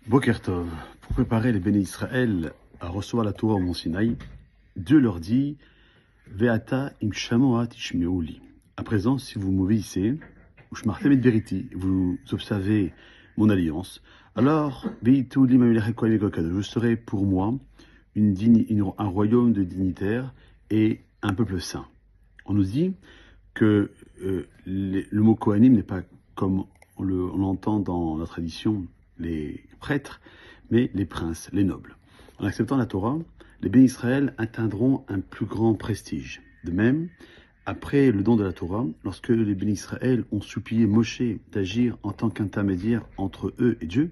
Boker Tov, pour préparer les bénis Israël à recevoir la Torah au Mont Sinaï, Dieu leur dit Ve'ata im shamoat ishmeuli. À présent, si vous m'obéissez, ushmartem et beriti, vous observez mon alliance, alors veitu li mamilech kohen v'kol, je serai pour moi un royaume de dignitaires et un peuple saint. On nous dit que le mot Kohanim n'est pas comme on l'entend dans la tradition, les prêtres, mais les princes, les nobles. En acceptant la Torah, les bénis Israël atteindront un plus grand prestige. De même, après le don de la Torah, lorsque les bénis Israël ont supplié Moshe d'agir en tant qu'intermédiaire entre eux et Dieu,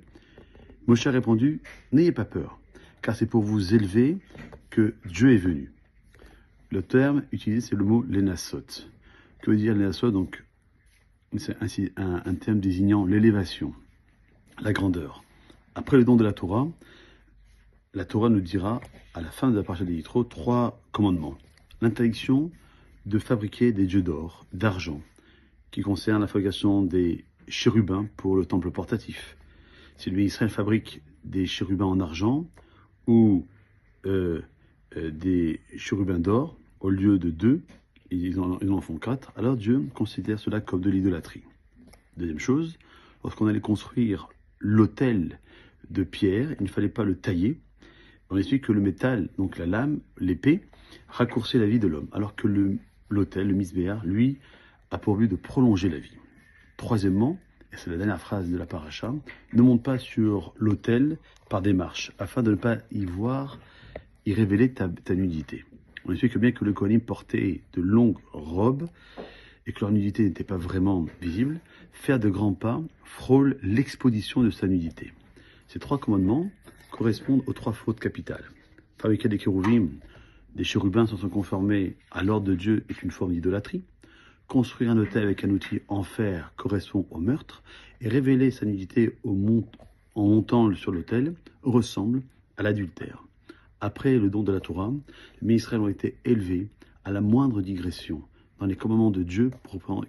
Moshe a répondu « N'ayez pas peur, car c'est pour vous élever que Dieu est venu ». Le terme utilisé, c'est le mot « lénasot ». Que veut dire lénasot? Donc, c'est un terme désignant l'élévation, la grandeur. Après le don de la Torah nous dira, à la fin de la parasha des Yitro, 3 commandements. L'interdiction de fabriquer des dieux d'or, d'argent, qui concerne la fabrication des chérubins pour le temple portatif. Si le béni Israël fabrique des chérubins en argent ou des chérubins d'or, au lieu de 2, ils en font 4, alors Dieu considère cela comme de l'idolâtrie. Deuxième chose, lorsqu'on allait construire l'autel de pierre, il ne fallait pas le tailler. On explique que le métal, donc la lame, l'épée, raccourcit la vie de l'homme, alors que l'autel, le misbéar, lui, a pour but de prolonger la vie. Troisièmement, et c'est la dernière phrase de la paracha, ne monte pas sur l'autel par des marches, afin de ne pas y révéler ta nudité. On explique bien que le Kohanim portait de longues robes et que leur nudité n'était pas vraiment visible. Faire de grands pas frôle l'exposition de sa nudité. Ces 3 commandements correspondent aux 3 fautes capitales. Fabriquer des kérouvim, des chérubins sans se conformer à l'ordre de Dieu est une forme d'idolâtrie. Construire un autel avec un outil en fer correspond au meurtre. Et révéler sa nudité en montant sur l'autel ressemble à l'adultère. Après le don de la Torah, les bénis Israël ont été élevés à la moindre digression dans les commandements de Dieu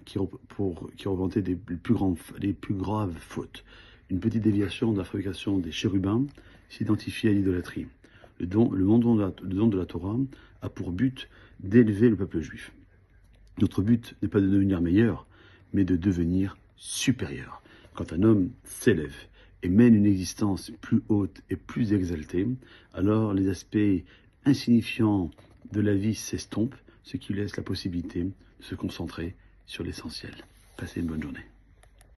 qui représentaient les plus graves fautes. Une petite déviation de la fabrication des chérubins s'identifiait à l'idolâtrie. Le don de la Torah a pour but d'élever le peuple juif. Notre but n'est pas de devenir meilleur, mais de devenir supérieur. Quand un homme s'élève et mène une existence plus haute et plus exaltée, alors les aspects insignifiants de la vie s'estompent, ce qui laisse la possibilité de se concentrer sur l'essentiel. Passez une bonne journée.